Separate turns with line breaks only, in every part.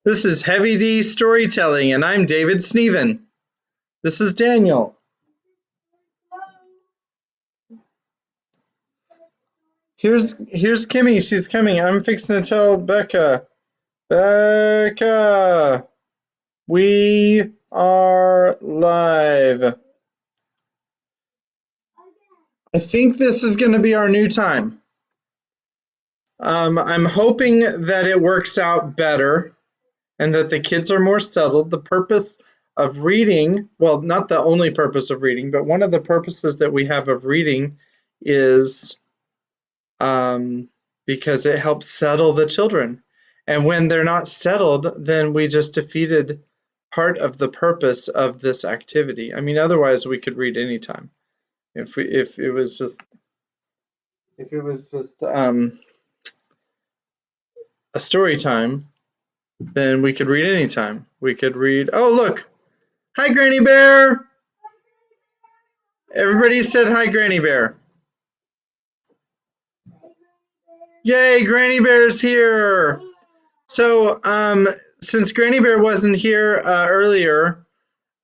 This is Heavy D Storytelling, and I'm David Sneven. This is Daniel. Here's Kimmy. She's coming. I'm fixing to tell Becca. Becca, we are live. I think this is going to be our new time. I'm hoping that it works out better and that the kids are more settled. The purpose of reading, well, not the only purpose of reading, but one of the purposes that we have of reading is because it helps settle the children. And when they're not settled, then we just defeated part of the purpose of this activity. I mean, otherwise we could read anytime. If it was just a story time, then we could read anytime. We could read. Oh, look! Hi, Granny Bear! Everybody said hi, Granny Bear. Yay, Granny Bear's here! So, since Granny Bear wasn't here earlier,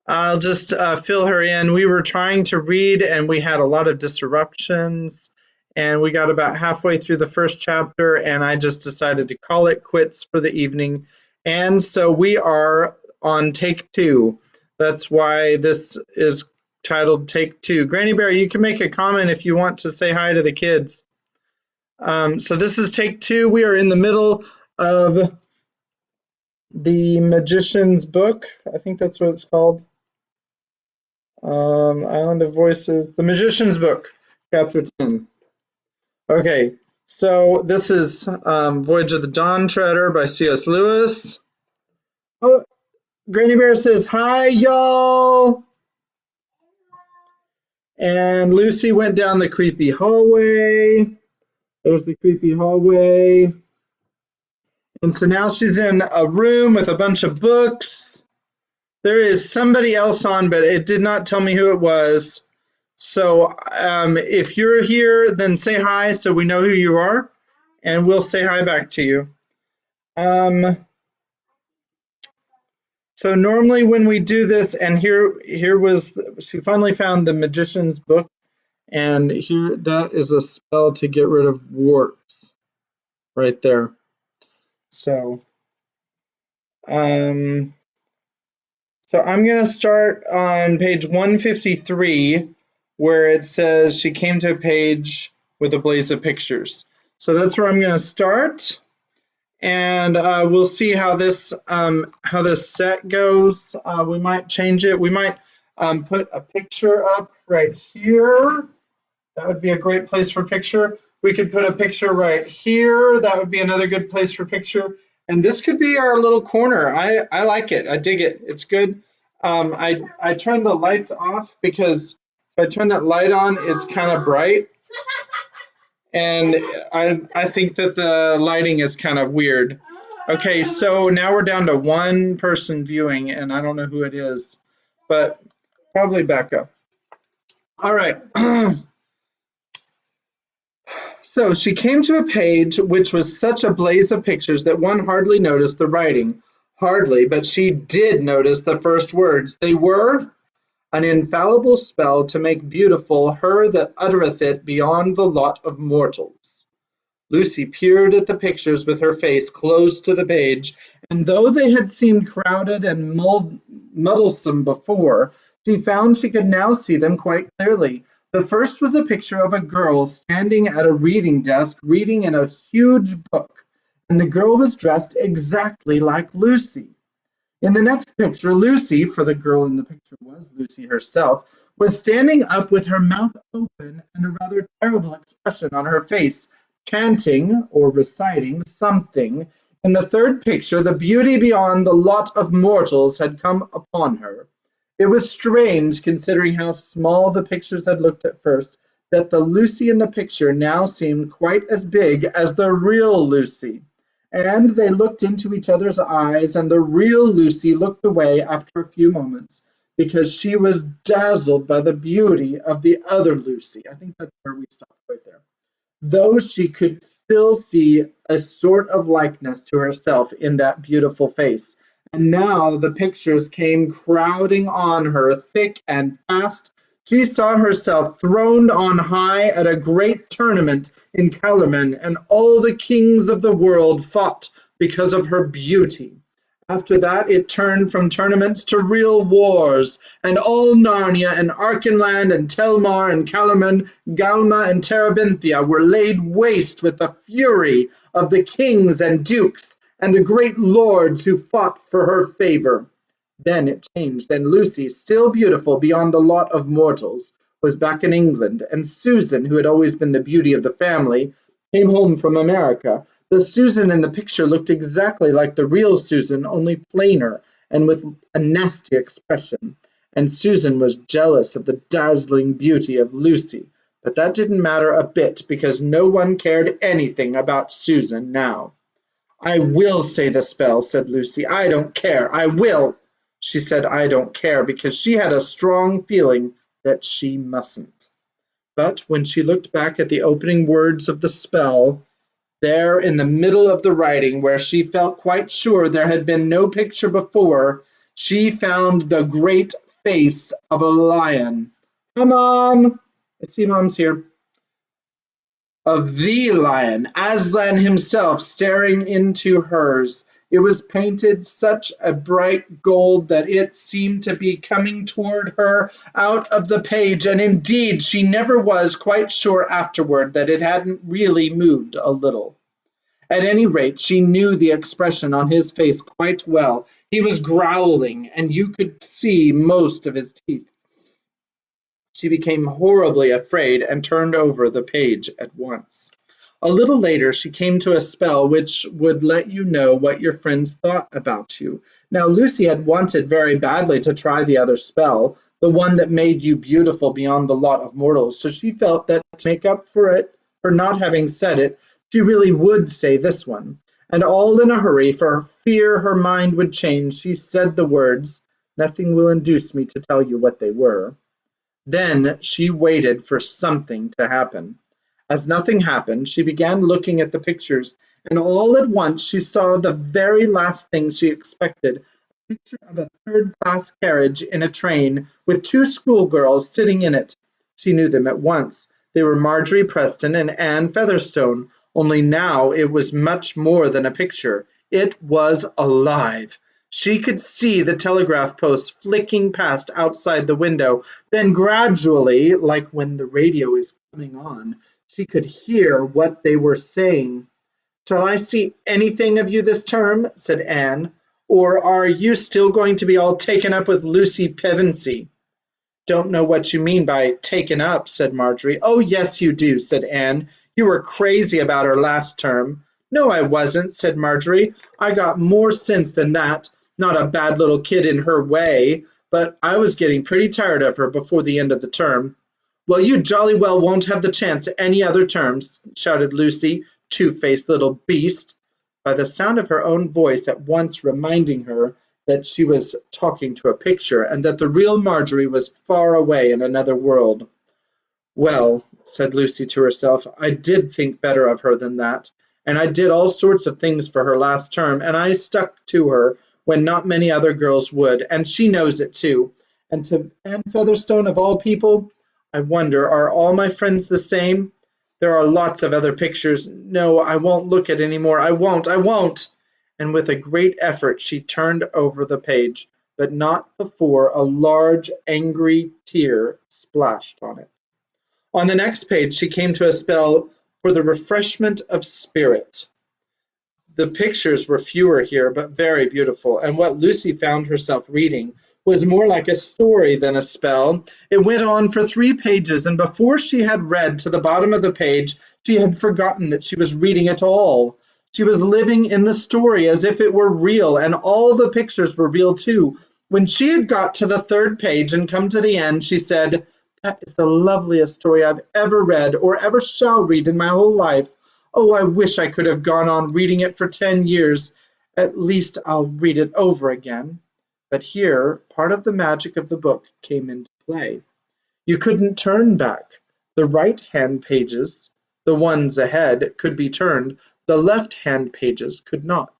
I'll just fill her in. We were trying to read and we had a lot of disruptions, and we got about halfway through the first chapter, and I just decided to call it quits for the evening. And so we are on take two. That's why this is titled Take Two. Granny Bear, you can make a comment if you want to say hi to the kids. So this is take two. We are in the middle of the Magician's Book. I think that's what it's called. Island of Voices, The Magician's Book, Chapter 10. Okay, so this is Voyage of the Dawn Treader by C.S. Lewis. Oh, Granny Bear says, hi, y'all! And Lucy went down the creepy hallway. There's the creepy hallway. And so now she's in a room with a bunch of books. There is somebody else on, but it did not tell me who it was. So if you're here, then say hi so we know who you are, and we'll say hi back to you. So normally when we do this, and here was, she finally found the Magician's Book, and here that is a spell to get rid of warts right there. So I'm going to start on page 153, where it says she came to a page with a blaze of pictures. So that's where I'm going to start, and we'll see how this set goes. We might change it. We might put a picture up right here. That would be a great place for picture. We could put a picture right here. That would be another good place for picture. And this could be our little corner. I like it. I dig it. It's good. I turned the lights off because if I turn that light on, it's kind of bright. And I think that the lighting is kind of weird. Okay, so now we're down to one person viewing, and I don't know who it is, but probably Becca. All right. So she came to a page which was such a blaze of pictures that one hardly noticed the writing. Hardly, but she did notice the first words. They were, an infallible spell to make beautiful her that uttereth it beyond the lot of mortals. Lucy peered at the pictures with her face close to the page, and though they had seemed crowded and muddlesome before, she found she could now see them quite clearly. The first was a picture of a girl standing at a reading desk reading in a huge book, and the girl was dressed exactly like Lucy. In the next picture, Lucy, for the girl in the picture was Lucy herself, was standing up with her mouth open and a rather terrible expression on her face, chanting or reciting something. In the third picture, the beauty beyond the lot of mortals had come upon her. It was strange, considering how small the pictures had looked at first, that the Lucy in the picture now seemed quite as big as the real Lucy. And they looked into each other's eyes, and the real Lucy looked away after a few moments, because she was dazzled by the beauty of the other Lucy. I think that's where we stopped right there. Though she could still see a sort of likeness to herself in that beautiful face. And now the pictures came crowding on her thick and fast. She saw herself throned on high at a great tournament in Kellerman, and all the kings of the world fought because of her beauty. After that it turned from tournaments to real wars, and all Narnia and Archenland and Telmar and Kellerman, Galma and Terabithia were laid waste with the fury of the kings and dukes and the great lords who fought for her favor. Then it changed, and Lucy, still beautiful beyond the lot of mortals, was back in England, and Susan, who had always been the beauty of the family, came home from America. The Susan in the picture looked exactly like the real Susan, only plainer and with a nasty expression. And Susan was jealous of the dazzling beauty of Lucy, but that didn't matter a bit because no one cared anything about Susan now. "I will say the spell," said Lucy. "I don't care. I will." She said "I don't care" because she had a strong feeling that she mustn't. But when she looked back at the opening words of the spell, there in the middle of the writing, where she felt quite sure there had been no picture before, she found the great face of a lion. "Hi, Mom!" I see Mom's here. Of the lion, Aslan himself, staring into hers. It was painted such a bright gold that it seemed to be coming toward her out of the page, and indeed she never was quite sure afterward that it hadn't really moved a little. At any rate, she knew the expression on his face quite well. He was growling, and you could see most of his teeth. She became horribly afraid and turned over the page at once. A little later she came to a spell which would let you know what your friends thought about you. Now Lucy had wanted very badly to try the other spell, the one that made you beautiful beyond the lot of mortals, so she felt that to make up for it, for not having said it, she really would say this one. And all in a hurry, for fear her mind would change, she said the words. Nothing will induce me to tell you what they were. Then she waited for something to happen. As nothing happened, she began looking at the pictures, and all at once she saw the very last thing she expected, a picture of a third-class carriage in a train with two schoolgirls sitting in it. She knew them at once. They were Marjorie Preston and Anne Featherstone, only now it was much more than a picture. It was alive. She could see the telegraph posts flicking past outside the window. Then gradually, like when the radio is coming on, she could hear what they were saying. "Shall I see anything of you this term?" said Anne. "Or are you still going to be all taken up with Lucy Pevensey?" "Don't know what you mean by taken up," said Marjorie. "Oh, yes, you do," said Anne. "You were crazy about her last term." "No, I wasn't," said Marjorie. "I got more sense than that. Not a bad little kid in her way, but I was getting pretty tired of her before the end of the term." "Well, you jolly well won't have the chance any other terms," shouted Lucy, "two-faced little beast," by the sound of her own voice at once reminding her that she was talking to a picture, and that the real Marjorie was far away in another world. "Well," said Lucy to herself, "I did think better of her than that, and I did all sorts of things for her last term, and I stuck to her when not many other girls would, and she knows it too. And to Anne Featherstone of all people, I wonder, are all my friends the same? There are lots of other pictures. No, I won't look at any more. I won't. And with a great effort she turned over the page, but not before a large angry tear splashed on it. On the next page she came to a spell for the refreshment of spirit. The pictures were fewer here, but very beautiful, and what Lucy found herself reading was more like a story than a spell. It went on for 3 pages, and before she had read to the bottom of the page, she had forgotten that she was reading at all. She was living in the story as if it were real, and all the pictures were real too. When she had got to the 3rd page and come to the end, she said, "That is the loveliest story I've ever read or ever shall read in my whole life. Oh, I wish I could have gone on reading it for 10 years. At least I'll read it over again." But here part of the magic of the book came into play. You couldn't turn back. The right-hand pages, the ones ahead, could be turned, the left-hand pages could not.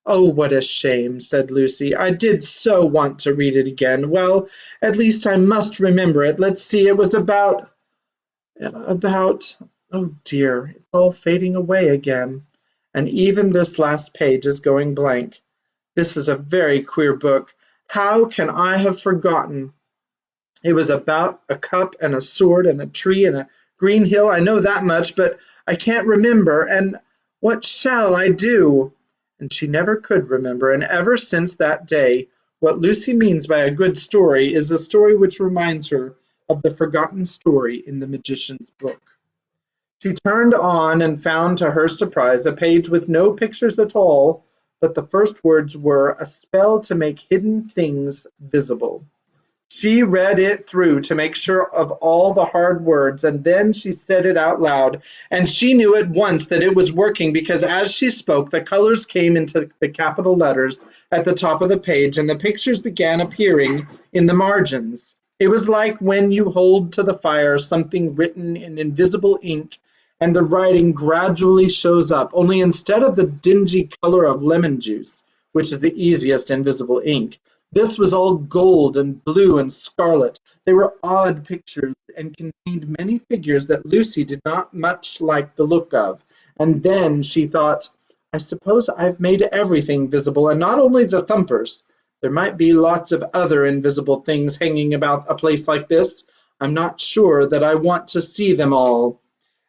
"Oh, what a shame," said Lucy. "I did so want to read it again. Well, at least I must remember it. Let's see, it was about, oh dear, it's all fading away again. And even this last page is going blank. This is a very queer book. How can I have forgotten? It was about a cup and a sword and a tree and a green hill. I know that much, but I can't remember. And what shall I do?" And she never could remember. And ever since that day, what Lucy means by a good story is a story which reminds her of the forgotten story in the magician's book. She turned on and found to her surprise a page with no pictures at all, but the first words were "a spell to make hidden things visible." She read it through to make sure of all the hard words, and then she said it out loud, and she knew at once that it was working because as she spoke, the colors came into the capital letters at the top of the page, and the pictures began appearing in the margins. It was like when you hold to the fire something written in invisible ink, and the writing gradually shows up, only instead of the dingy color of lemon juice, which is the easiest invisible ink, this was all gold and blue and scarlet. They were odd pictures and contained many figures that Lucy did not much like the look of. And then she thought, "I suppose I've made everything visible, and not only the thumpers. There might be lots of other invisible things hanging about a place like this. I'm not sure that I want to see them all."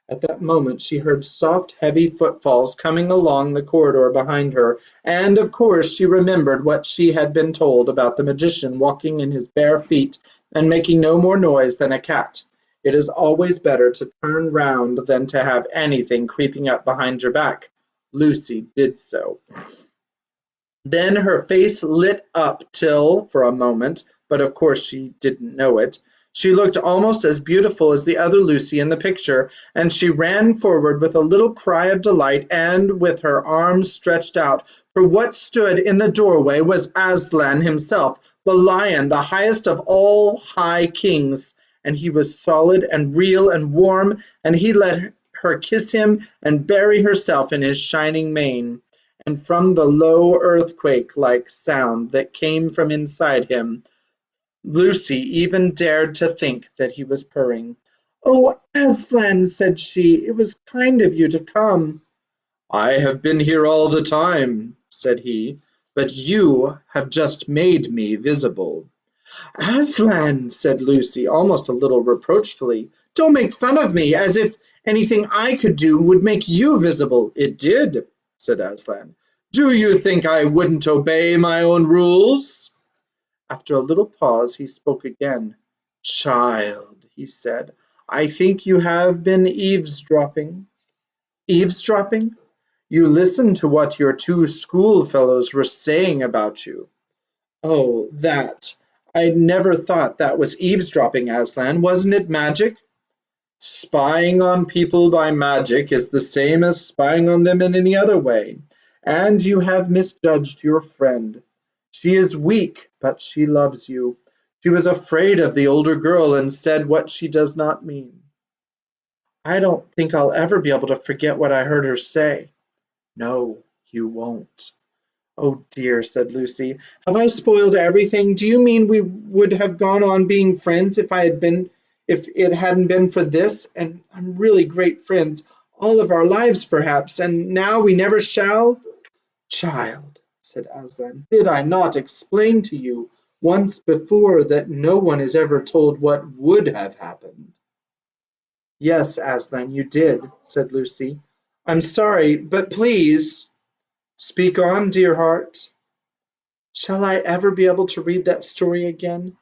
At that moment she heard soft, heavy footfalls coming along the corridor behind her, and of course she remembered what she had been told about the magician walking in his bare feet and making no more noise than a cat. It is always better to turn round than to have anything creeping up behind your back. Lucy did so. Then her face lit up till, for a moment, but of course she didn't know it, she looked almost as beautiful as the other Lucy in the picture, and she ran forward with a little cry of delight and with her arms stretched out, for what stood in the doorway was Aslan himself, the lion, the highest of all high kings, and he was solid and real and warm, and he let her kiss him and bury herself in his shining mane. And from the low earthquake-like sound that came from inside him, Lucy even dared to think that he was purring. "Oh, Aslan," said she, "it was kind of you to come." "I have been here all the time," said he, "but you have just made me visible." "Aslan," said Lucy, almost a little reproachfully, "don't make fun of me, as if anything I could do would make you visible." "It did," said Aslan. "Do you think I wouldn't obey my own rules?" After a little pause he spoke again. "Child," he said, "I think you have been eavesdropping." "Eavesdropping? You listened to what your two schoolfellows were saying about you." "Oh, that. I never thought that was eavesdropping, Aslan. Wasn't it magic?" "Spying on people by magic is the same as spying on them in any other way, and you have misjudged your friend. She is weak, but she loves you. She was afraid of the older girl and said what she does not mean." "I don't think I'll ever be able to forget what I heard her say." "No, you won't." "Oh dear," said Lucy, "have I spoiled everything? Do you mean we would have gone on being friends if it hadn't been for this? And I'm really great friends, all of our lives perhaps, and now we never shall?" "Child," said Aslan, "did I not explain to you once before that no one is ever told what would have happened?" "Yes, Aslan, you did," said Lucy. "I'm sorry, but please—" "Speak on, dear heart." "Shall I ever be able to read that story again?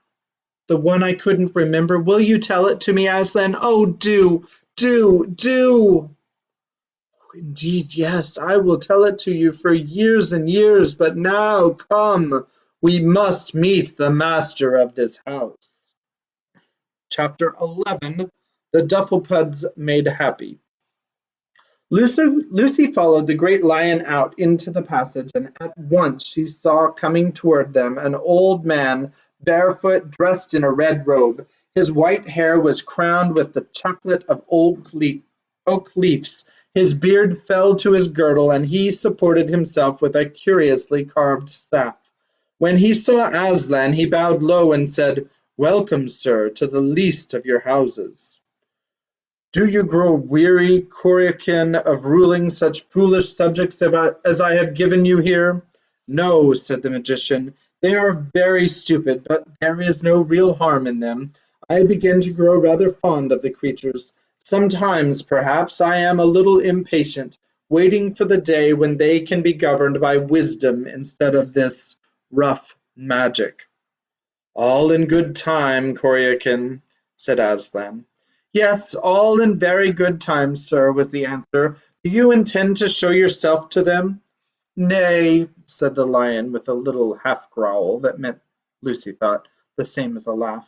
The one I couldn't remember? Will you tell it to me, Aslan? Oh, do, do, do!" "Indeed, yes, I will tell it to you for years and years, but now come, we must meet the master of this house." Chapter 11. The Dufflepuds Made Happy. Lucy followed the great lion out into the passage, and at once she saw coming toward them an old man, barefoot, dressed in a red robe. His white hair was crowned with the chaplet of old oak leaves. His beard fell to his girdle, and he supported himself with a curiously carved staff. When he saw Aslan, he bowed low and said, "Welcome, sir, to the least of your houses." "Do you grow weary, Coriakin, of ruling such foolish subjects as I have given you here?" "No," said the magician, "they are very stupid, but there is no real harm in them. I begin to grow rather fond of the creatures. Sometimes, perhaps, I am a little impatient, waiting for the day when they can be governed by wisdom instead of this rough magic." "All in good time, Coriakin," said Aslan. "Yes, all in very good time, sir," was the answer. "Do you intend to show yourself to them?" "Nay," said the lion, with a little half-growl that meant, Lucy thought, the same as a laugh.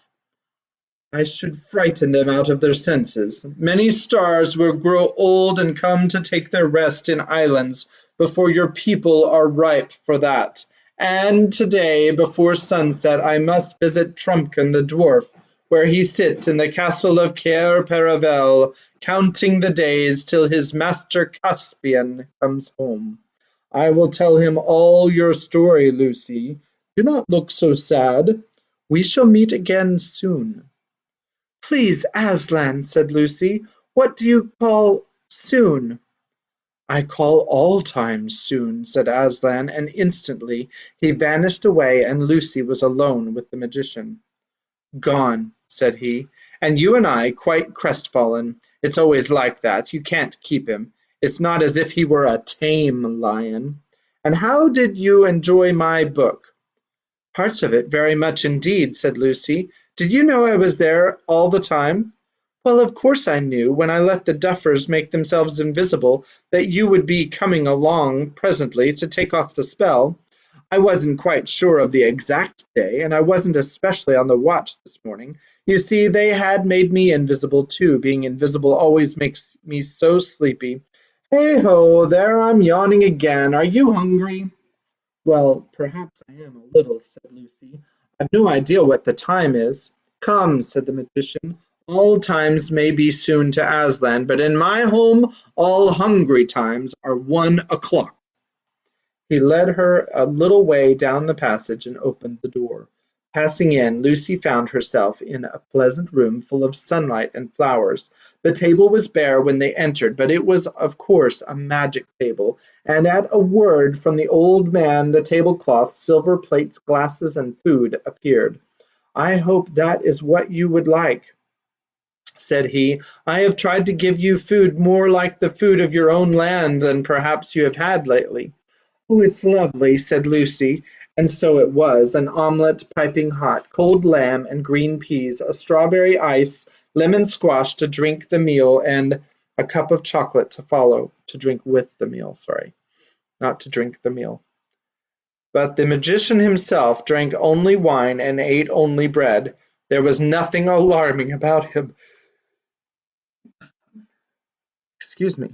"I should frighten them out of their senses. Many stars will grow old and come to take their rest in islands before your people are ripe for that. And today, before sunset, I must visit Trumpkin the dwarf, where he sits in the castle of Cair Paravel, counting the days till his master Caspian comes home. I will tell him all your story, Lucy. Do not look so sad. We shall meet again soon." "Please, Aslan," said Lucy, "what do you call soon?" "I call all times soon," said Aslan, and instantly he vanished away and Lucy was alone with the magician. "Gone," said he, "and you and I quite crestfallen. It's always like that. You can't keep him. It's not as if he were a tame lion. And how did you enjoy my book?" "Parts of it very much indeed," said Lucy. "Did you know I was there all the time?" "Well, of course I knew, when I let the duffers make themselves invisible, that you would be coming along presently to take off the spell. I wasn't quite sure of the exact day, and I wasn't especially on the watch this morning. You see, they had made me invisible too. Being invisible always makes me so sleepy. Hey ho, there I'm yawning again. Are you hungry?" "Well, perhaps I am a little," said Lucy. "I've no idea what the time is." "Come," said the magician, "all times may be soon to Aslan, but in my home all hungry times are 1 o'clock." He led her a little way down the passage and opened the door. Passing in, Lucy found herself in a pleasant room full of sunlight and flowers. The table was bare when they entered, but it was of course a magic table, and at a word from the old man the tablecloth, silver plates, glasses, and food appeared. "I hope that is what you would like," said he. "I have tried to give you food more like the food of your own land than perhaps you have had lately." "Oh, it's lovely," said Lucy, and so it was, an omelette piping hot, cold lamb and green peas, a strawberry ice, lemon squash to drink the meal, and a cup of chocolate to follow, to drink with the meal, sorry, not to drink the meal. But the magician himself drank only wine and ate only bread. There was nothing alarming about him. Excuse me.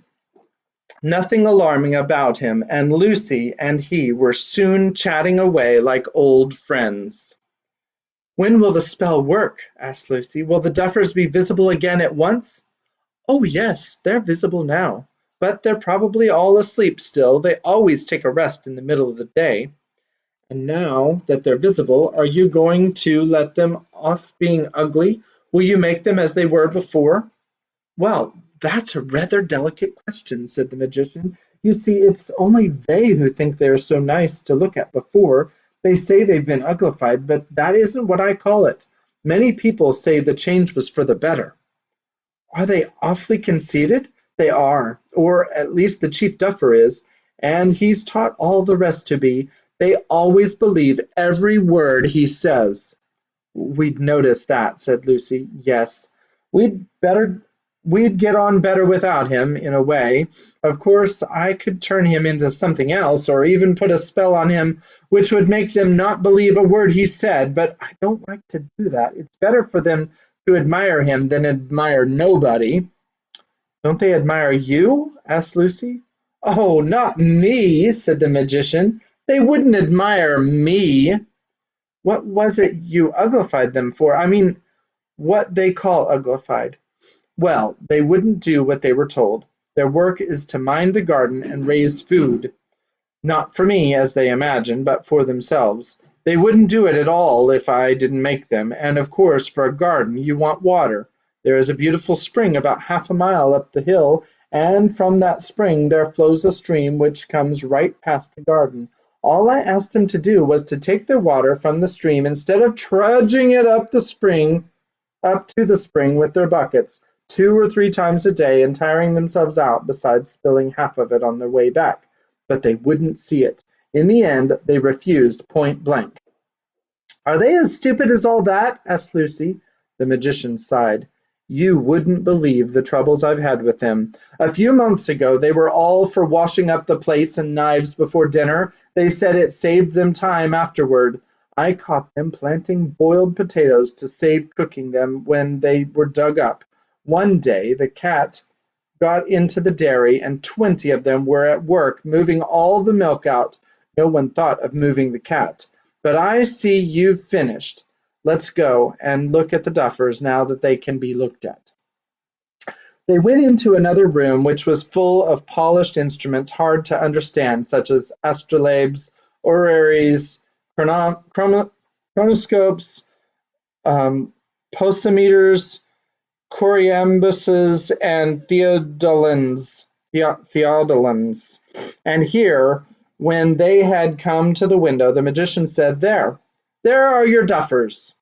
Nothing alarming about him, and Lucy and he were soon chatting away like old friends. "When will the spell work?" asked Lucy. "Will the duffers be visible again at once?" "Oh, yes, they're visible now, but they're probably all asleep still. They always take a rest in the middle of the day." "And now that they're visible, are you going to let them off being ugly? Will you make them as they were before?" "Well, that's a rather delicate question," said the magician. "You see, it's only they who think they are so nice to look at before. They say they've been uglified, but that isn't what I call it. Many people say the change was for the better." "Are they awfully conceited?" "They are, or at least the chief duffer is, and he's taught all the rest to be. They always believe every word he says." "We'd noticed that," said Lucy. "Yes, we'd better we'd get on better without him, in a way. Of course, I could turn him into something else, or even put a spell on him which would make them not believe a word he said, but I don't like to do that. It's better for them to admire him than admire nobody." "Don't they admire you?" asked Lucy. "Oh, not me," said the magician. "They wouldn't admire me." "What was it you uglified them for? I mean, what they call uglified?" Well, they wouldn't do what they were told. Their work is to mind the garden and raise food. Not for me, as they imagine, but for themselves. They wouldn't do it at all if I didn't make them, and of course for a garden you want water. There is a beautiful spring about half a mile up the hill, and from that spring there flows a stream which comes right past the garden. All I asked them to do was to take their water from the stream instead of trudging it up to the spring with their buckets, 2 or 3 times a day, and tiring themselves out, besides spilling half of it on their way back. But they wouldn't see it. In the end, they refused point blank. "Are they as stupid as all that?" asked Lucy. The magician sighed. "You wouldn't believe the troubles I've had with them. A few months ago they were all for washing up the plates and knives before dinner. They said it saved them time afterward. I caught them planting boiled potatoes to save cooking them when they were dug up. One day the cat got into the dairy, and 20 of them were at work moving all the milk out. No one thought of moving the cat. But I see you've finished. Let's go and look at the duffers now that they can be looked at." They went into another room which was full of polished instruments hard to understand, such as astrolabes, oraries, chronoscopes, posimeters, choriambuses, and theodolins. And here, when they had come to the window, the magician said, there are your duffers."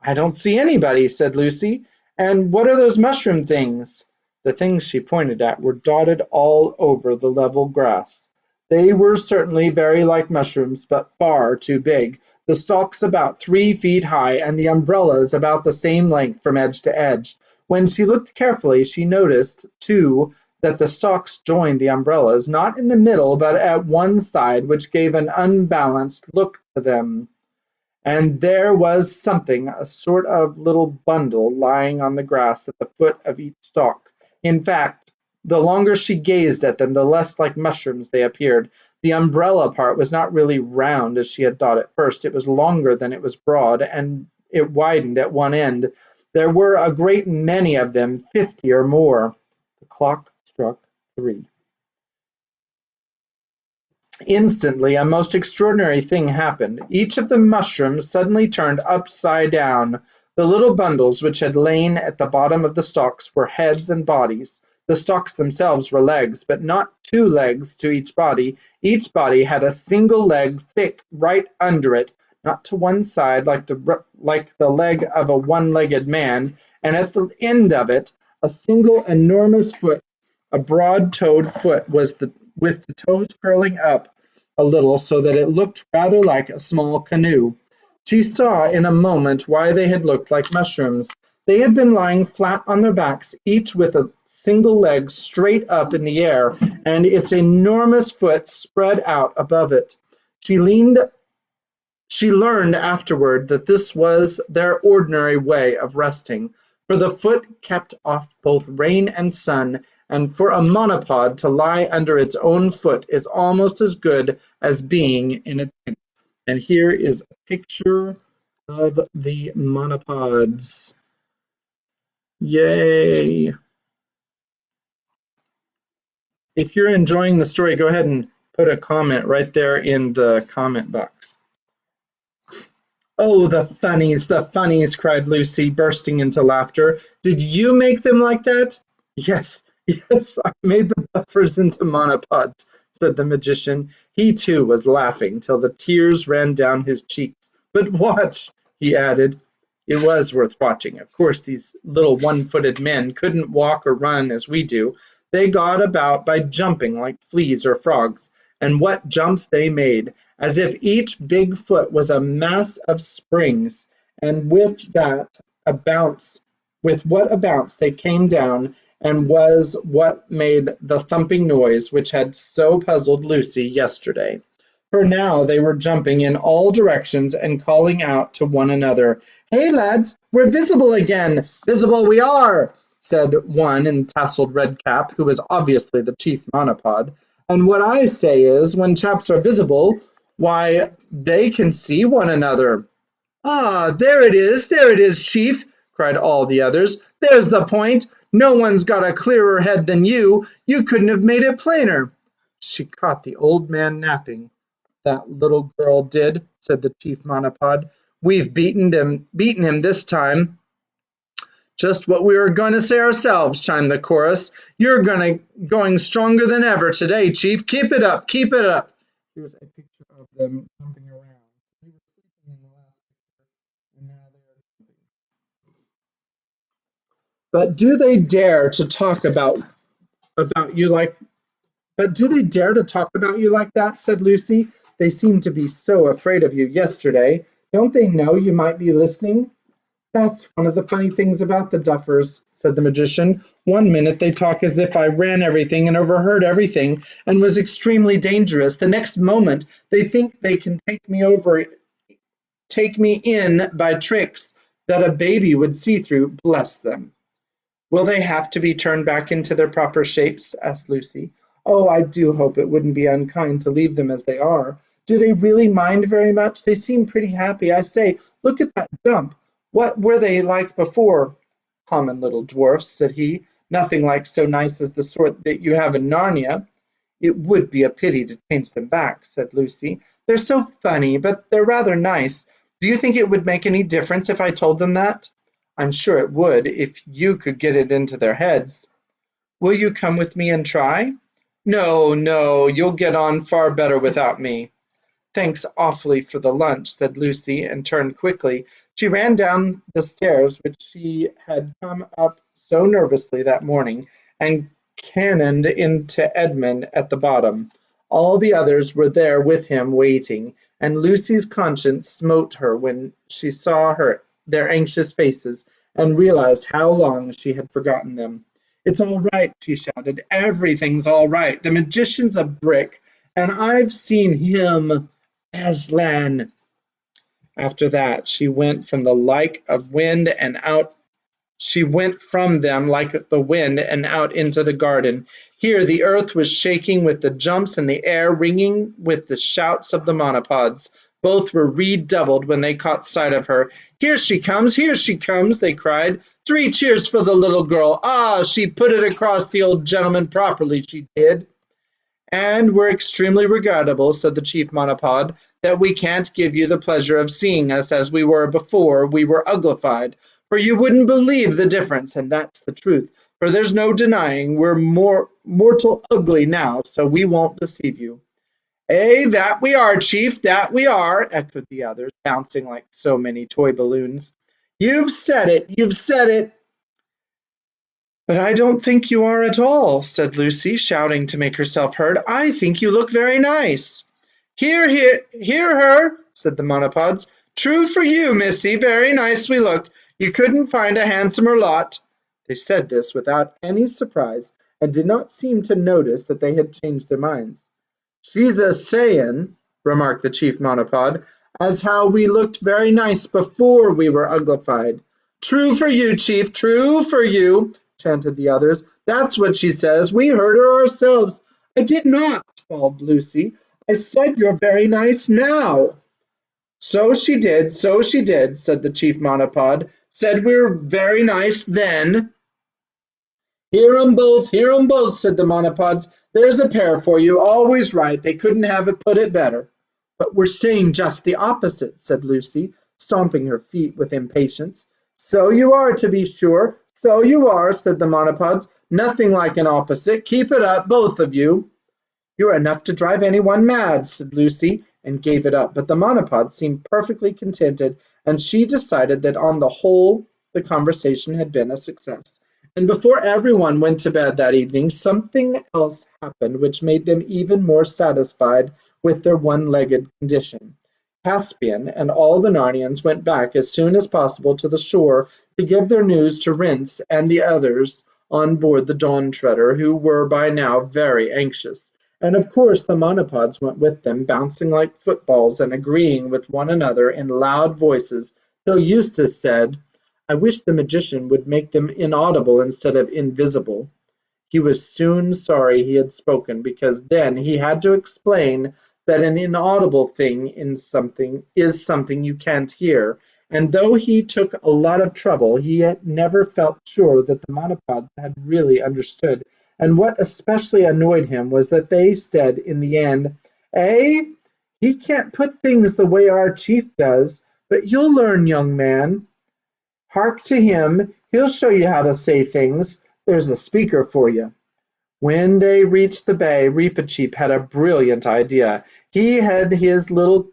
"I don't see anybody," said Lucy. "And what are those mushroom things?" The things she pointed at were dotted all over the level grass. They were certainly very like mushrooms, but far too big, the stalks about 3 feet high, and the umbrellas about the same length from edge to edge. When she looked carefully, she noticed, too, that the stalks joined the umbrellas, not in the middle, but at one side, which gave an unbalanced look to them. And there was something, a sort of little bundle, lying on the grass at the foot of each stalk. In fact, the longer she gazed at them, the less like mushrooms they appeared. The umbrella part was not really round as she had thought at first. It was longer than it was broad, and it widened at one end. There were a great many of them, 50 or more. The clock struck 3. Instantly a most extraordinary thing happened. Each of the mushrooms suddenly turned upside down. The little bundles which had lain at the bottom of the stalks were heads and bodies. The stalks themselves were legs, but not 2 legs to each body. Each body had a single leg thick right under it, not to one side like the leg of a one-legged man, and at the end of it a single enormous foot. A broad-toed foot was with the toes curling up a little so that it looked rather like a small canoe. She saw in a moment why they had looked like mushrooms. They had been lying flat on their backs, each with a single leg straight up in the air, and its enormous foot spread out above it. She learned afterward that this was their ordinary way of resting, for the foot kept off both rain and sun, and for a monopod to lie under its own foot is almost as good as being in a tent. And here is a picture of the monopods. Yay! If you're enjoying the story, go ahead and put a comment right there in the comment box. "Oh, the funnies," cried Lucy, bursting into laughter. "Did you make them like that?" "Yes, yes, I made the buffers into monopods," said the magician. He too was laughing till the tears ran down his cheeks. "But watch," he added. It was worth watching. Of course, these little one-footed men couldn't walk or run as we do. They got about by jumping like fleas or frogs. And what jumps they made! As if each big foot was a mass of springs, and with what a bounce they came down, and was what made the thumping noise which had so puzzled Lucy yesterday. For now they were jumping in all directions and calling out to one another. "Hey, lads, we're visible again! Visible we are!" said one in tasseled red cap, who was obviously the chief monopod. "And what I say is, when chaps are visible, why, they can see one another." "Ah, there it is, chief!" cried all the others. "There's the point! No one's got a clearer head than you. You couldn't have made it plainer." "She caught the old man napping, that little girl did," said the chief monopod. "We've beaten him this time." "Just what we were going to say ourselves," chimed the chorus. "You're going stronger than ever today, Chief. Keep it up, keep it up." Here's a picture of them jumping around. They were sleeping in the last picture, and now they are jumping. But do they dare to talk about you like But do they dare to talk about you like that?" said Lucy. "They seemed to be so afraid of you yesterday. Don't they know you might be listening?" "That's one of the funny things about the Duffers," said the magician. "One minute they talk as if I ran everything and overheard everything and was extremely dangerous. The next moment they think they can take me in by tricks that a baby would see through. Bless them." "Will they have to be turned back into their proper shapes?" asked Lucy. "Oh, I do hope it wouldn't be unkind to leave them as they are. Do they really mind very much? They seem pretty happy. I say, look at that jump. What were they like before?" "Common little dwarfs," said he. "Nothing like so nice as the sort that you have in Narnia." "It would be a pity to change them back," said Lucy. "They're so funny, but they're rather nice. Do you think it would make any difference if I told them that?" "I'm sure it would, if you could get it into their heads." "Will you come with me and try?" "No, no, you'll get on far better without me." "Thanks awfully for the lunch," said Lucy, and turned quickly. She ran down the stairs which she had come up so nervously that morning, and cannoned into Edmund at the bottom. All the others were there with him waiting, and Lucy's conscience smote her when she saw their anxious faces, and realized how long she had forgotten them. "It's all right," she shouted. "Everything's all right. The magician's a brick, and I've seen him. Aslan." After that she went from them like the wind and out into the garden. Here the earth was shaking with the jumps and the air ringing with the shouts of the monopods. Both were redoubled when they caught sight of her. Here she comes," they cried. "Three cheers for the little girl. Ah, she put it across the old gentleman properly, she did." "And we're extremely regrettable," said the chief monopod, "that we can't give you the pleasure of seeing us as we were before we were uglified, for you wouldn't believe the difference, and that's the truth, for there's no denying we're more mortal ugly now, so we won't deceive you." "Eh, that we are, Chief, that we are," echoed the others, bouncing like so many toy balloons. "You've said it, you've said it." "But I don't think you are at all," said Lucy, shouting to make herself heard. "I think you look very nice." Hear her," said the monopods. "True for you, missy, very nice we look. You couldn't find a handsomer lot." They said this without any surprise, and did not seem to notice that they had changed their minds. "She's a sayin'," remarked the chief monopod, "as how we looked very nice before we were uglified." "True for you, Chief, true for you," chanted the others. "That's what she says. We heard her ourselves." "I did not," bawled Lucy. "I said you're very nice now." So she did," said the chief monopod. "Said we were very nice then." Hear 'em both," said the monopods. "There's a pair for you, always right. They couldn't have put it better." "But we're saying just the opposite," said Lucy, stomping her feet with impatience. "So you are, to be sure, so you are," said the monopods. "Nothing like an opposite. Keep it up, both of you." "You're enough to drive anyone mad," said Lucy, and gave it up, but the monopod seemed perfectly contented, and she decided that on the whole the conversation had been a success. And before everyone went to bed that evening, something else happened which made them even more satisfied with their one-legged condition. Caspian and all the Narnians went back as soon as possible to the shore to give their news to Rince and the others on board the Dawn Treader, who were by now very anxious. And of course the monopods went with them, bouncing like footballs and agreeing with one another in loud voices, till Eustace said, "I wish the magician would make them inaudible instead of invisible." He was soon sorry he had spoken, because then he had to explain that an inaudible thing is something you can't hear, and though he took a lot of trouble, he had never felt sure that the monopods had really understood. And what especially annoyed him was that they said in the end, "Eh, he can't put things the way our chief does, but you'll learn, young man. Hark to him, he'll show you how to say things. There's a speaker for you." When they reached the bay, Reepicheep had a brilliant idea. He had his little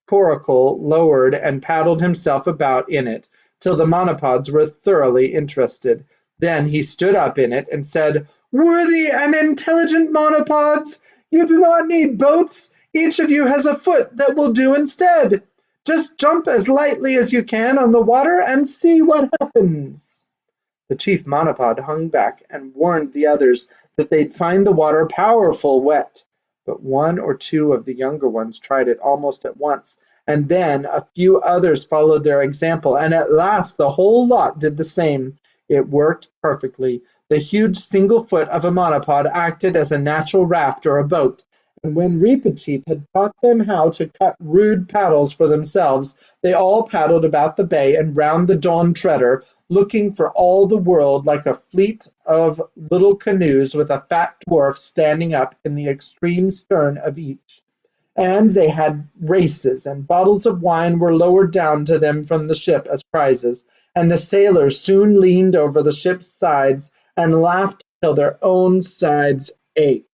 coracle lowered and paddled himself about in it till the monopods were thoroughly interested. Then he stood up in it and said, "Worthy and intelligent monopods, you do not need boats. Each of you has a foot that will do instead. Just jump as lightly as you can on the water and see what happens." The chief monopod hung back and warned the others that they'd find the water powerful wet. But one or two of the younger ones tried it almost at once, and then a few others followed their example, and at last the whole lot did the same. It worked perfectly. The huge single foot of a monopod acted as a natural raft or a boat, and when Reepicheep had taught them how to cut rude paddles for themselves, they all paddled about the bay and round the Dawn Treader, looking for all the world like a fleet of little canoes with a fat dwarf standing up in the extreme stern of each. And they had races, and bottles of wine were lowered down to them from the ship as prizes, and the sailors soon leaned over the ship's sides and laughed till their own sides ached.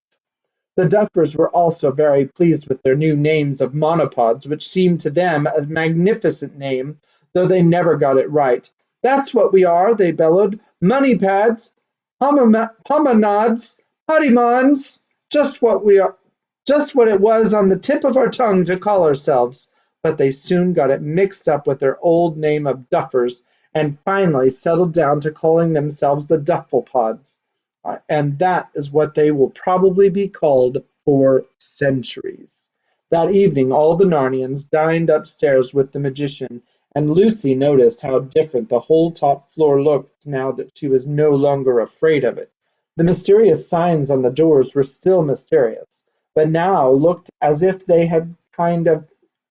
The Duffers were also very pleased with their new names of monopods, which seemed to them a magnificent name, though they never got it right. "That's what we are," they bellowed. "Moneypads, hominods, pottymons, just what we are, just what it was on the tip of our tongue to call ourselves." But they soon got it mixed up with their old name of Duffers, and finally settled down to calling themselves the Dufflepods. And that is what they will probably be called for centuries. That evening all the Narnians dined upstairs with the magician, and Lucy noticed how different the whole top floor looked now that she was no longer afraid of it. The mysterious signs on the doors were still mysterious, but now looked as if they had kind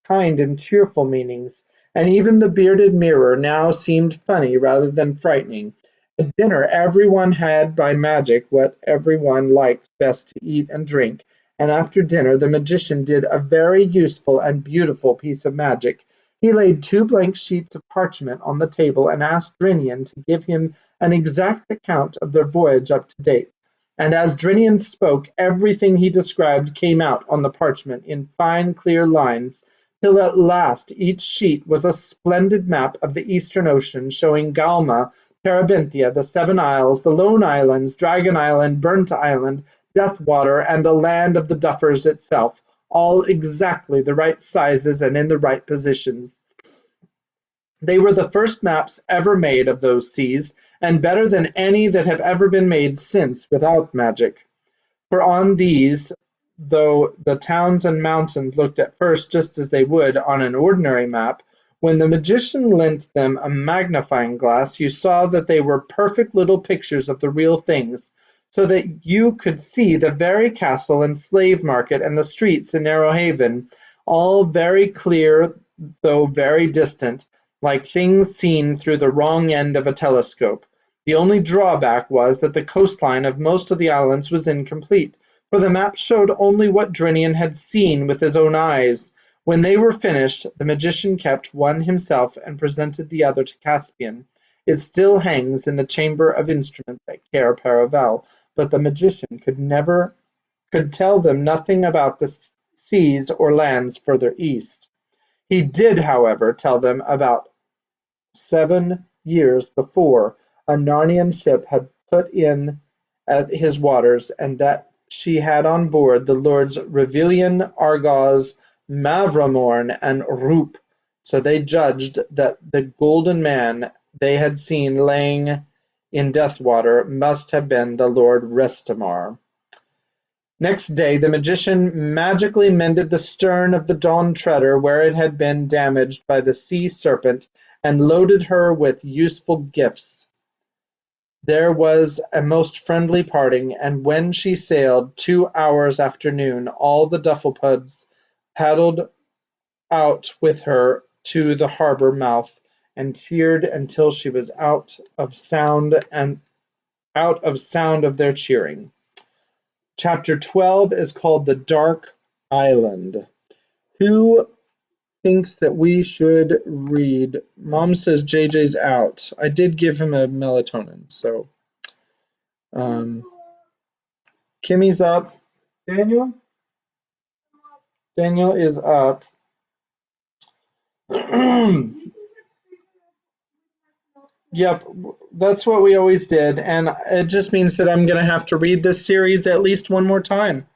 and cheerful meanings, and even the bearded mirror now seemed funny rather than frightening. At dinner everyone had by magic what everyone liked best to eat and drink, and after dinner the magician did a very useful and beautiful piece of magic. He laid two blank sheets of parchment on the table and asked Drinian to give him an exact account of their voyage up to date. And as Drinian spoke, everything he described came out on the parchment in fine clear lines, till at last each sheet was a splendid map of the Eastern Ocean, showing Galma, Terabithia, the Seven Isles, the Lone Islands, Dragon Island, Burnt Island, Deathwater, and the land of the Duffers itself, all exactly the right sizes and in the right positions. They were the first maps ever made of those seas, and better than any that have ever been made since without magic. For on these, though the towns and mountains looked at first just as they would on an ordinary map, when the magician lent them a magnifying glass you saw that they were perfect little pictures of the real things, so that you could see the very castle and slave market and the streets in Narrow Haven, all very clear though very distant, like things seen through the wrong end of a telescope. The only drawback was that the coastline of most of the islands was incomplete, for the map showed only what Drinian had seen with his own eyes. When they were finished, the magician kept one himself and presented the other to Caspian. It still hangs in the chamber of instruments at Cair Paravel, but the magician could tell them nothing about the seas or lands further east. He did, however, tell them about 7 years before, a Narnian ship had put in at his waters, and that she had on board the lords Revilian, Argos, Mavramorn, and Roup. So they judged that the golden man they had seen laying in Deathwater must have been the Lord Restamar. Next day the magician magically mended the stern of the Dawn Treader where it had been damaged by the sea serpent, and loaded her with useful gifts. There was a most friendly parting, and when she sailed 2 hours after noon, all the Dufflepods paddled out with her to the harbour mouth, and cheered until she was out of sound of their cheering. Chapter 12 is called The Dark Island. Who thinks that we should read? Mom says JJ's out. I did give him a melatonin, so Kimmy's up. Daniel is up. Yep, that's what we always did, and it just means that I'm gonna have to read this series at least one more time.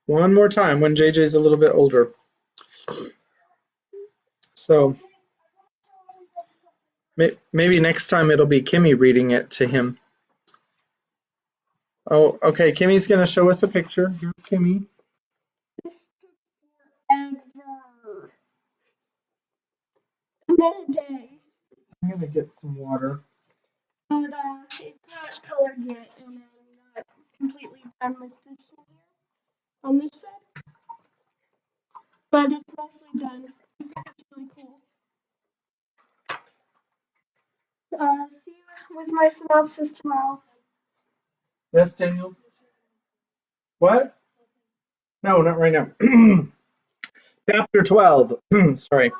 One more time when JJ's a little bit older. So maybe next time it'll be Kimmy reading it to him. Oh, okay, Kimmy's gonna show us a picture. Here's Kimmy.
This took forever. And then a day.
I'm gonna get some water.
But it's not colored yet, and I'm not completely done with this one here on this side. But it's mostly done. I think it's really cool. See you with my synopsis tomorrow.
Yes, Daniel? What? No, not right now. Chapter 12. Sorry.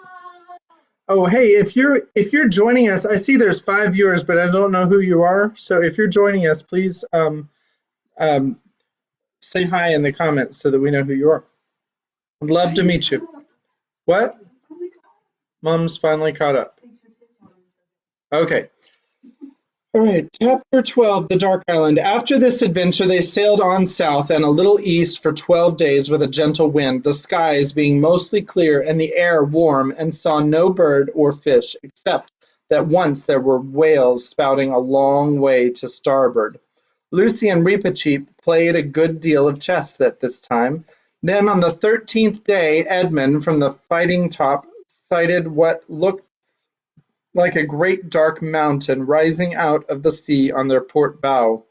Oh, hey, if you're joining us, I see there's 5 viewers, but I don't know who you are. So if you're joining us, please say hi in the comments so that we know who you are. I'd love to meet you. What? Mom's finally caught up. Okay. All right, Chapter 12, The Dark Island. After this adventure, they sailed on south and a little east for 12 days with a gentle wind, the skies being mostly clear and the air warm, and saw no bird or fish, except that once there were whales spouting a long way to starboard. Lucy and Reepicheep played a good deal of chess at this time. Then on the 13th day, Edmund from the fighting top sighted what looked like a great dark mountain rising out of the sea on their port bow.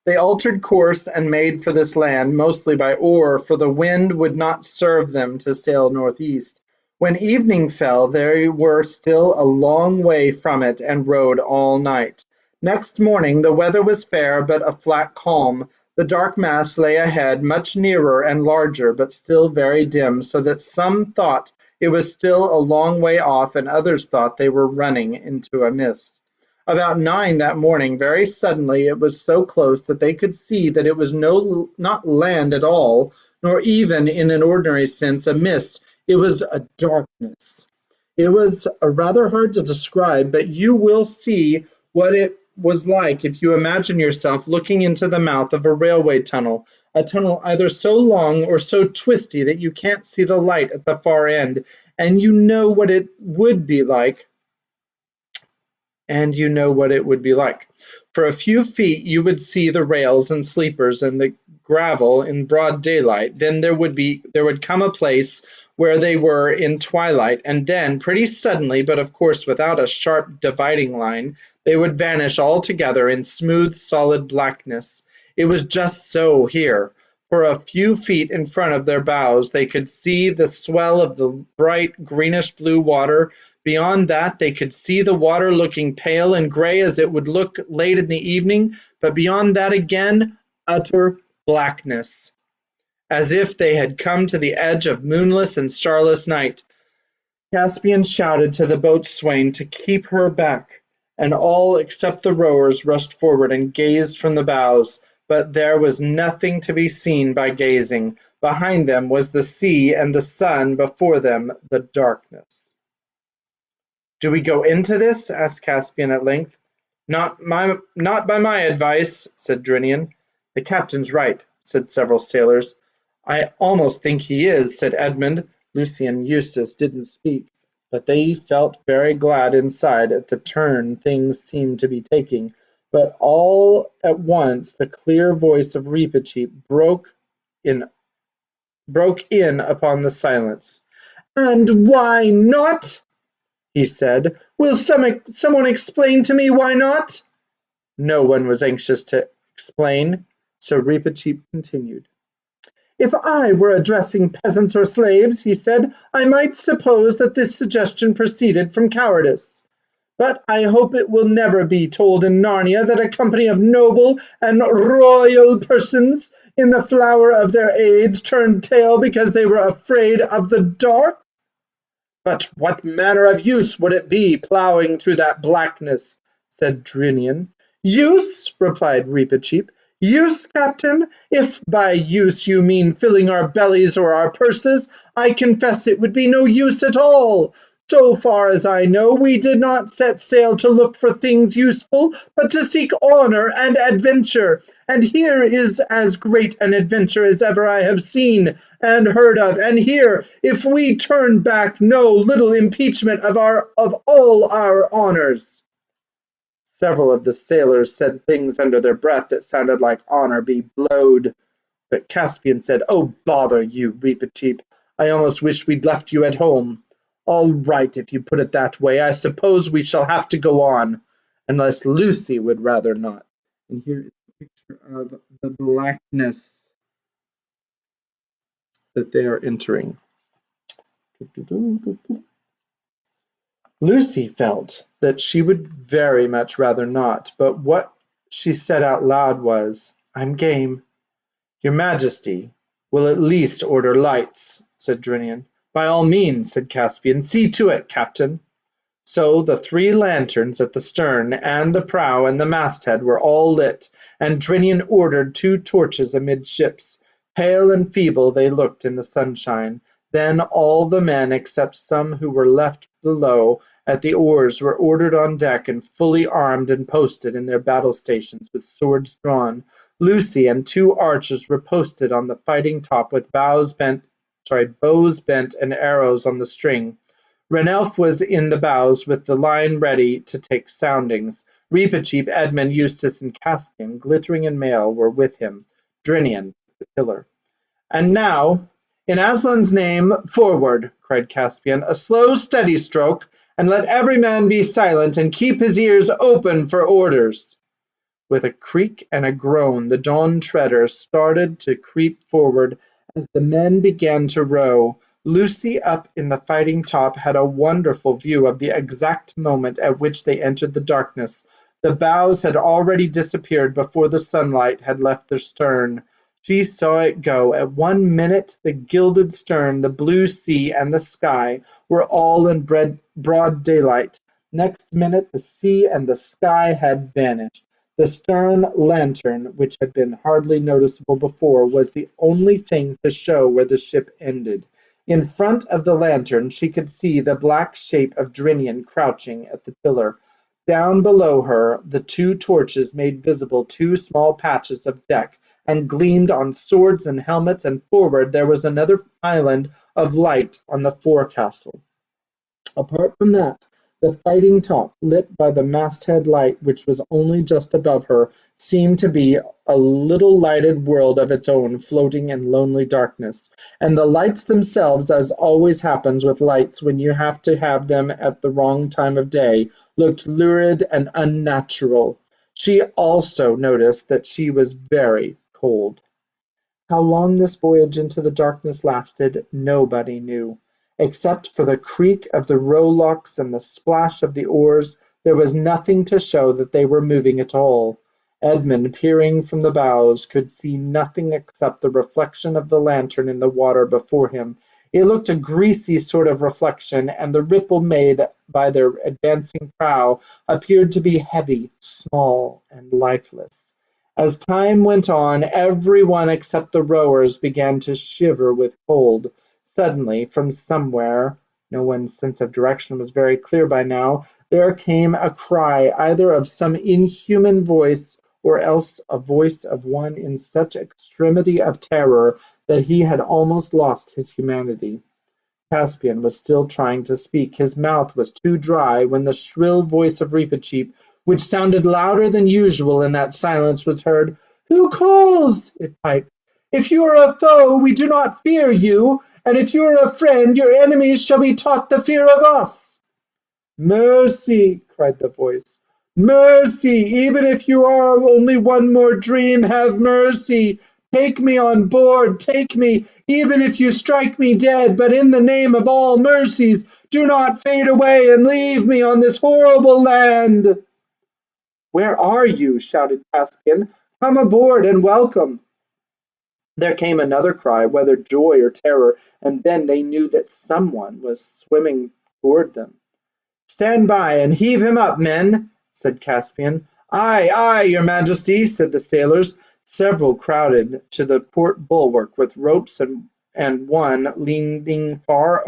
They altered course and made for this land, mostly by oar, for the wind would not serve them to sail northeast. When evening fell, they were still a long way from it and rowed all night. Next morning the weather was fair, but a flat calm. The dark mass lay ahead, much nearer and larger, but still very dim, so that some thought it was still a long way off, and others thought they were running into a mist. About 9 that morning, very suddenly, it was so close that they could see that it was not land at all, nor even, in an ordinary sense, a mist. It was a darkness. It was rather hard to describe, but you will see what it was like if you imagine yourself looking into the mouth of a railway tunnel, a tunnel either so long or so twisty that you can't see the light at the far end, and you know what it would be like. For a few feet you would see the rails and sleepers and the gravel in broad daylight. Then there would come a place where they were in twilight, and then, pretty suddenly, but of course without a sharp dividing line, they would vanish altogether in smooth, solid blackness. It was just so here. For a few feet in front of their bows they could see the swell of the bright greenish-blue water. Beyond that they could see the water looking pale and gray as it would look late in the evening, but beyond that again, utter blackness, as if they had come to the edge of moonless and starless night. Caspian shouted to the boatswain to keep her back, and all except the rowers rushed forward and gazed from the bows, but there was nothing to be seen by gazing. Behind them was the sea and the sun, before them the darkness. "Do we go into this?" asked Caspian at length. Not by my advice," said Drinian. "The captain's right," said several sailors. "I almost think he is," said Edmund. Lucy and Eustace didn't speak, but they felt very glad inside at the turn things seemed to be taking. But all at once the clear voice of Reepicheep broke in upon the silence. "And why not?" he said. "Will someone explain to me why not?" No one was anxious to explain, so Reepicheep continued. If I were addressing peasants or slaves, he said, I might suppose that this suggestion proceeded from cowardice. But I hope it will never be told in Narnia that a company of noble and royal persons in the flower of their age turned tail because they were afraid of the dark. But what manner of use would it be ploughing through that blackness? Said Drinian. Use, replied Reepicheep. Use, captain? If by use you mean filling our bellies or our purses, I confess it would be no use at all. So far as I know, we did not set sail to look for things useful, but to seek honour and adventure. And here is as great an adventure as ever I have seen and heard of. And here, if we turn back, no little impeachment of all our honours. Several of the sailors said things under their breath that sounded like honour be blowed. But Caspian said, Oh, bother you, Reepicheep. I almost wish we'd left you at home. All right, if you put it that way. I suppose we shall have to go on, unless Lucy would rather not. And here is a picture of the blackness that they are entering. Lucy felt that she would very much rather not, but what she said out loud was, I'm game. Your Majesty will at least order lights, said Drinian. By all means, said Caspian. See to it, Captain. So the 3 lanterns at the stern and the prow and the masthead were all lit, and Drinian ordered 2 torches amidships. Pale and feeble they looked in the sunshine. Then all the men, except some who were left below at the oars, were ordered on deck and fully armed and posted in their battle stations with swords drawn. Lucy and 2 archers were posted on the fighting top with bows bent and arrows on the string. Ranelph was in the bows with the line ready to take soundings. Reepicheep, Edmund, Eustace, and Caspian, glittering in mail, were with him. Drinian, the tiller. And now, in Aslan's name, forward, cried Caspian, a slow, steady stroke, and let every man be silent and keep his ears open for orders. With a creak and a groan, the Dawn Treader started to creep forward as the men began to row. Lucy, up in the fighting top, had a wonderful view of the exact moment at which they entered the darkness. The bows had already disappeared before the sunlight had left the stern. She saw it go. At 1 minute the gilded stern, the blue sea, and the sky were all in broad daylight. Next minute the sea and the sky had vanished. The stern lantern, which had been hardly noticeable before, was the only thing to show where the ship ended. In front of the lantern she could see the black shape of Drinian crouching at the tiller. Down below her the 2 torches made visible 2 small patches of deck, and gleamed on swords and helmets, and forward there was another island of light on the forecastle. Apart from that, the fighting top, lit by the masthead light which was only just above her, seemed to be a little lighted world of its own floating in lonely darkness, and the lights themselves, as always happens with lights when you have to have them at the wrong time of day, looked lurid and unnatural. She also noticed that she was very cold. How long this voyage into the darkness lasted, nobody knew. Except for the creak of the rowlocks and the splash of the oars, there was nothing to show that they were moving at all. Edmund, peering from the bows, could see nothing except the reflection of the lantern in the water before him. It looked a greasy sort of reflection, and the ripple made by their advancing prow appeared to be heavy, small, and lifeless. As time went on, every one except the rowers began to shiver with cold. Suddenly, from somewhere, no one's sense of direction was very clear by now, there came a cry, either of some inhuman voice, or else a voice of one in such extremity of terror that he had almost lost his humanity. Caspian was still trying to speak. His mouth was too dry when the shrill voice of Reepicheep, which sounded louder than usual in that silence, was heard. Who calls? It piped. If you are a foe, we do not fear you, and if you are a friend, your enemies shall be taught the fear of us. Mercy, cried the voice. Mercy, even if you are only one more dream, have mercy. Take me on board, take me, even if you strike me dead, but in the name of all mercies, do not fade away and leave me on this horrible land." "Where are you?" shouted Caspian. "Come aboard and welcome." There came another cry, whether joy or terror, and then they knew that someone was swimming toward them. "Stand by and heave him up, men," said Caspian. "Aye, aye, your majesty," said the sailors. Several crowded to the port bulwark with ropes, and one, leaning far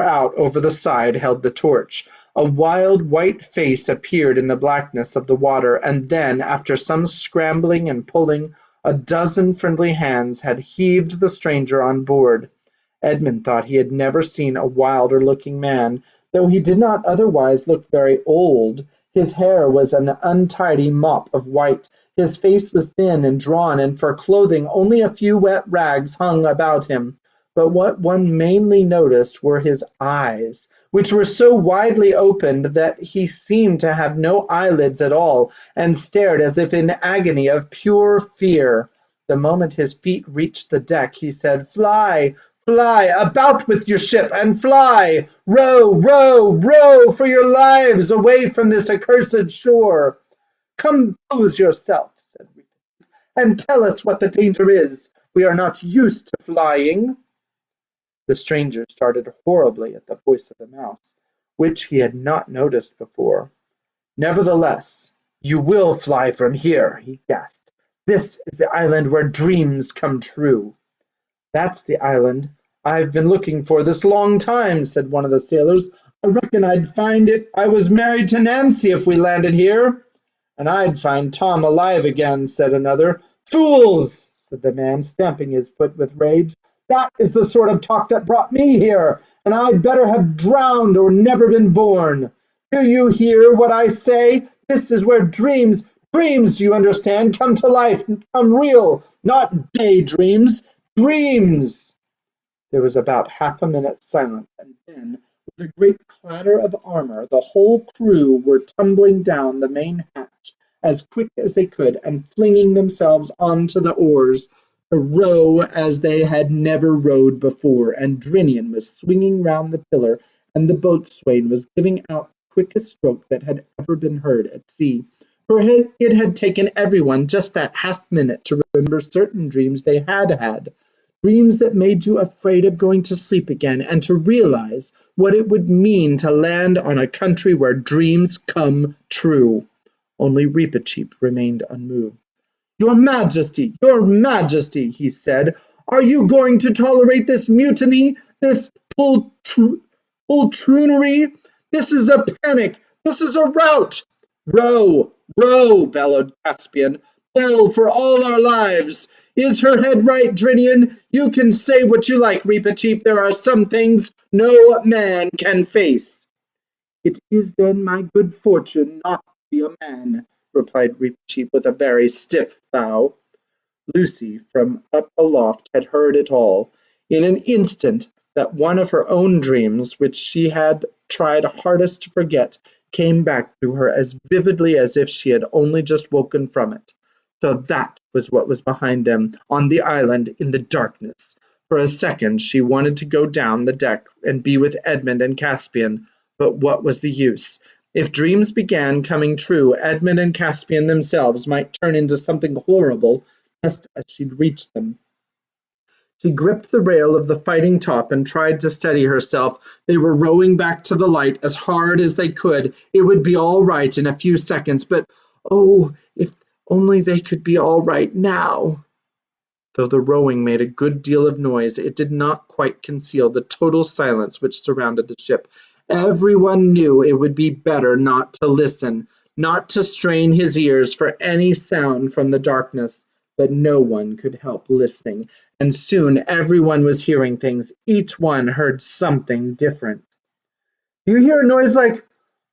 out over the side, held the torch. A wild white face appeared in the blackness of the water, and then, after some scrambling and pulling, a dozen friendly hands had heaved the stranger on board. Edmund thought he had never seen a wilder looking man, though he did not otherwise look very old. His hair was an untidy mop of white, his face was thin and drawn, and for clothing only a few wet rags hung about him. But what one mainly noticed were his eyes, which were so widely opened that he seemed to have no eyelids at all, and stared as if in agony of pure fear. The moment his feet reached the deck, he said, "Fly! Fly! About with your ship, and fly! Row, row, row for your lives away from this accursed shore!" "Compose yourself," said Rita, "and tell us what the danger is. We are not used to flying." The stranger started horribly at the voice of the mouse, which he had not noticed before. "Nevertheless, you will fly from here," he gasped. "This is the island where dreams come true." "That's the island I've been looking for this long time," said one of the sailors. "I reckon I'd find it I was married to Nancy if we landed here." "And I'd find Tom alive again," said another. "Fools!" said the man, stamping his foot with rage. "That is the sort of talk that brought me here, and I'd better have drowned or never been born. Do you hear what I say? This is where dreams, you understand, come to life, come real, not daydreams, dreams." There was about half a minute's silence, and then, with a great clatter of armor, the whole crew were tumbling down the main hatch as quick as they could, and flinging themselves onto the oars to row as they had never rowed before, and Drinian was swinging round the tiller, and the boatswain was giving out the quickest stroke that had ever been heard at sea. For it had taken everyone just that half-minute to remember certain dreams they had had, dreams that made you afraid of going to sleep again, and to realize what it would mean to land on a country where dreams come true. Only Reepicheep remained unmoved. Your Majesty," he said, "are you going to tolerate this mutiny, this poltroonery? This is a panic, this is a rout." "Row, row," bellowed Caspian. "Pull for all our lives. Is her head right, Drinian? You can say what you like, Reepicheep. There are some things no man can face." "It is then my good fortune not to be a man," replied Reepicheep with a very stiff bow. Lucy, from up aloft, had heard it all. In an instant that one of her own dreams, which she had tried hardest to forget, came back to her as vividly as if she had only just woken from it. So that was what was behind them, on the island, in the darkness. For a second she wanted to go down the deck and be with Edmund and Caspian, but what was the use? If dreams began coming true, Edmund and Caspian themselves might turn into something horrible just as she'd reached them. She gripped the rail of the fighting top and tried to steady herself. They were rowing back to the light as hard as they could. It would be all right in a few seconds, but oh, if only they could be all right now. Though the rowing made a good deal of noise, it did not quite conceal the total silence which surrounded the ship. Everyone knew it would be better not to listen, not to strain his ears for any sound from the darkness, but no one could help listening, and soon everyone was hearing things. Each one heard something different. "You hear a noise like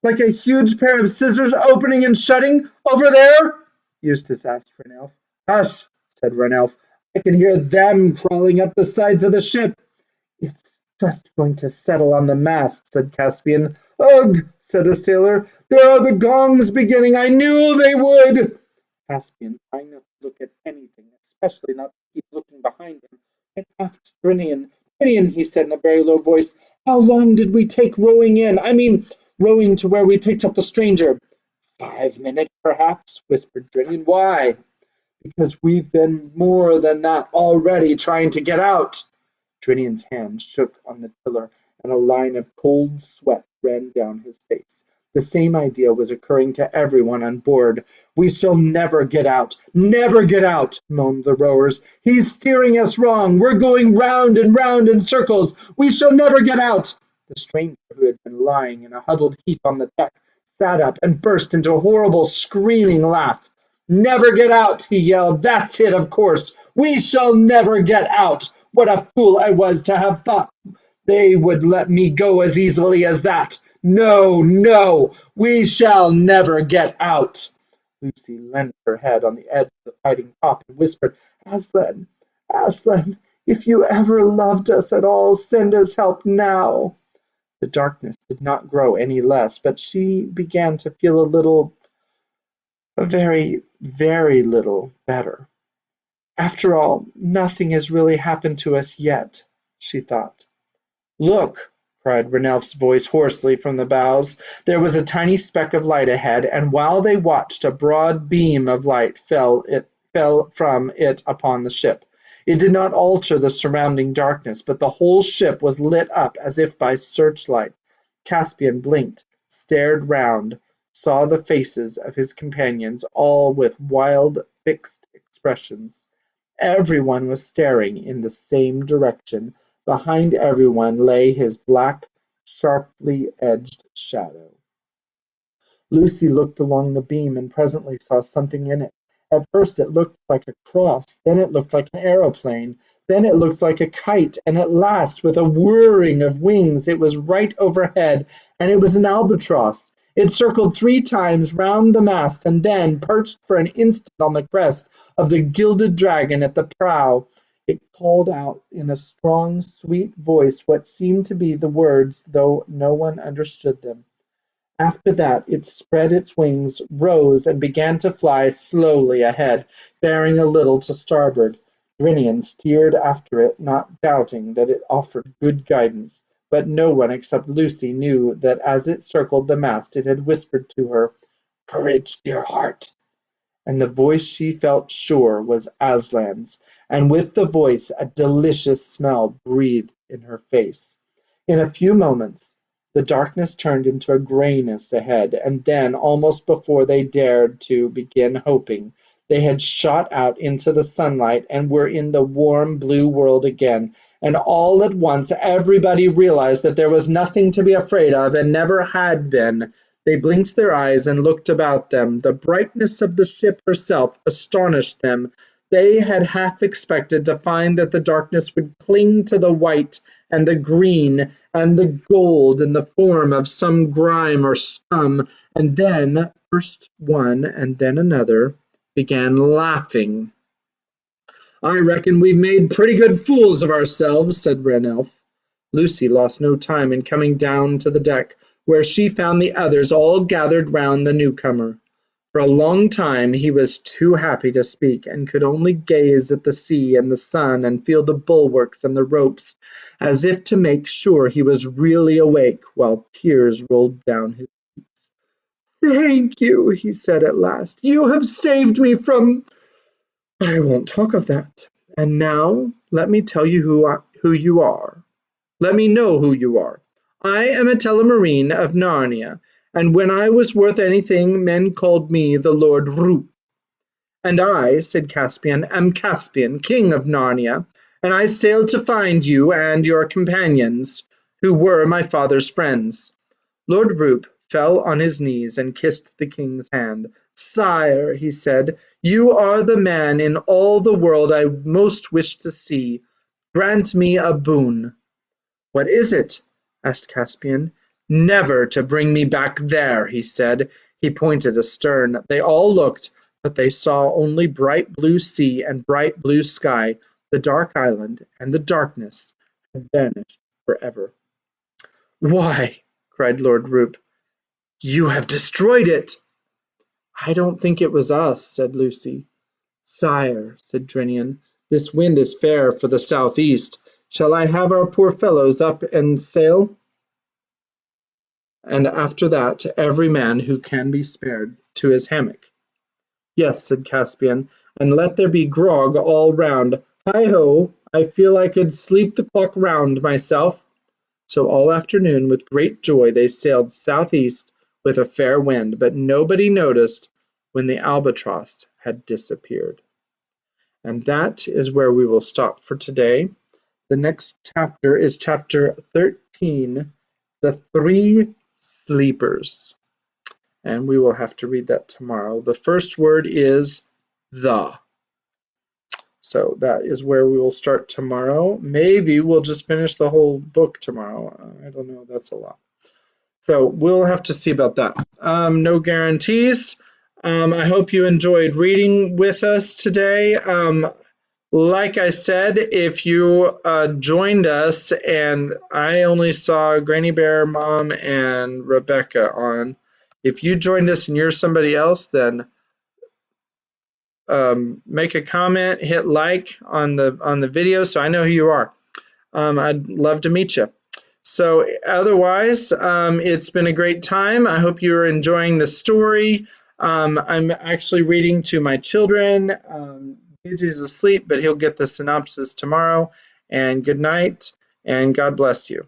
a huge pair of scissors opening and shutting over there?" Eustace asked Ranelph. "Hush," said Ranelph. "I can hear them crawling up the sides of the ship." "It's just going to settle on the mast," said Caspian. "Ugh," said a sailor. "There are the gongs beginning. I knew they would." Caspian, trying not to look at anything especially not to keep looking behind him, and asked Drinian. Drinian, he said in a very low voice, how long did we take rowing in? I mean, rowing to where we picked up the stranger. 5 minutes, perhaps, whispered Drinian. Why? Because we've been more than that already trying to get out. Trinian's hand shook on the tiller, and a line of cold sweat ran down his face. The same idea was occurring to everyone on board. We shall never get out, never get out, moaned the rowers. He's steering us wrong. We're going round and round in circles. We shall never get out. The stranger, who had been lying in a huddled heap on the deck, sat up and burst into a horrible screaming laugh. Never get out, he yelled. That's it, of course. We shall never get out. What a fool I was to have thought they would let me go as easily as that. No, no, we shall never get out. Lucy leaned her head on the edge of the fighting top and whispered, Aslan, Aslan, if you ever loved us at all, send us help now. The darkness did not grow any less, but she began to feel a very, very little better. After all, nothing has really happened to us yet, she thought. Look! cried Ranelph's voice hoarsely from the bows. There was a tiny speck of light ahead, and while they watched, a broad beam of light fell from it upon the ship. It did not alter the surrounding darkness, but the whole ship was lit up as if by searchlight. Caspian blinked, stared round, saw the faces of his companions, all with wild, fixed expressions. Everyone was staring in the same direction. Behind everyone lay his black, sharply edged shadow. Lucy looked along the beam and presently saw something in it. At first it looked like a cross, then it looked like an aeroplane, then it looked like a kite, and at last, with a whirring of wings, it was right overhead, and it was an albatross. It circled 3 times round the mast, and then, perched for an instant on the crest of the gilded dragon at the prow, it called out in a strong, sweet voice what seemed to be the words, though no one understood them. After that it spread its wings, rose, and began to fly slowly ahead, bearing a little to starboard. Drinian steered after it, not doubting that it offered good guidance, but no one except Lucy knew that as it circled the mast it had whispered to her, "Courage, dear heart!" And the voice she felt sure was Aslan's, and with the voice a delicious smell breathed in her face. In a few moments the darkness turned into a greyness ahead, and then, almost before they dared to begin hoping, they had shot out into the sunlight and were in the warm blue world again, and all at once everybody realized that there was nothing to be afraid of and never had been. They blinked their eyes and looked about them. The brightness of the ship herself astonished them. They had half expected to find that the darkness would cling to the white and the green and the gold in the form of some grime or scum, and then first one and then another began laughing. "I reckon we've made pretty good fools of ourselves," said Ranelph. Lucy lost no time in coming down to the deck, where she found the others all gathered round the newcomer. For a long time he was too happy to speak, and could only gaze at the sea and the sun and feel the bulwarks and the ropes, as if to make sure he was really awake, while tears rolled down his cheeks. "Thank you," he said at last. "You have saved me from— but I won't talk of that. And now let me tell you who you are. Let me know who you are. I am a Telemarine of Narnia, and when I was worth anything men called me the Lord Roop. And I, said Caspian, am Caspian, king of Narnia, and I sailed to find you and your companions, who were my father's friends." Lord Roop fell on his knees and kissed the king's hand. "Sire," he said, "you are the man in all the world I most wish to see. Grant me a boon." "What is it?" asked Caspian. "Never to bring me back there," he said. He pointed astern. They all looked, but they saw only bright blue sea and bright blue sky. The dark island and the darkness had vanished forever. "Why," cried Lord Roop, "you have destroyed it!" "I don't think it was us," said Lucy. "Sire," said Drinian, "this wind is fair for the southeast. Shall I have our poor fellows up and sail?" And after that, every man who can be spared to his hammock. "Yes," said Caspian, "and let there be grog all round. Hi-ho! I feel I could sleep the clock round myself." So all afternoon with great joy they sailed southeast with a fair wind, but nobody noticed when the Albatross had disappeared. And that is where we will stop for today. The next chapter is chapter 13, The Three Sleepers. And we will have to read that tomorrow. The first word is the. So that is where we will start tomorrow. Maybe we'll just finish the whole book tomorrow. I don't know. That's a lot. So we'll have to see about that. No guarantees. I hope you enjoyed reading with us today. Like I said, if you joined us and I only saw Granny Bear, Mom, and Rebecca on, if you joined us and you're somebody else, then make a comment, hit like on the video so I know who you are. I'd love to meet you. So otherwise, it's been a great time. I hope you're enjoying the story. I'm actually reading to my children. Gigi's asleep, but he'll get the synopsis tomorrow. And good night, and God bless you.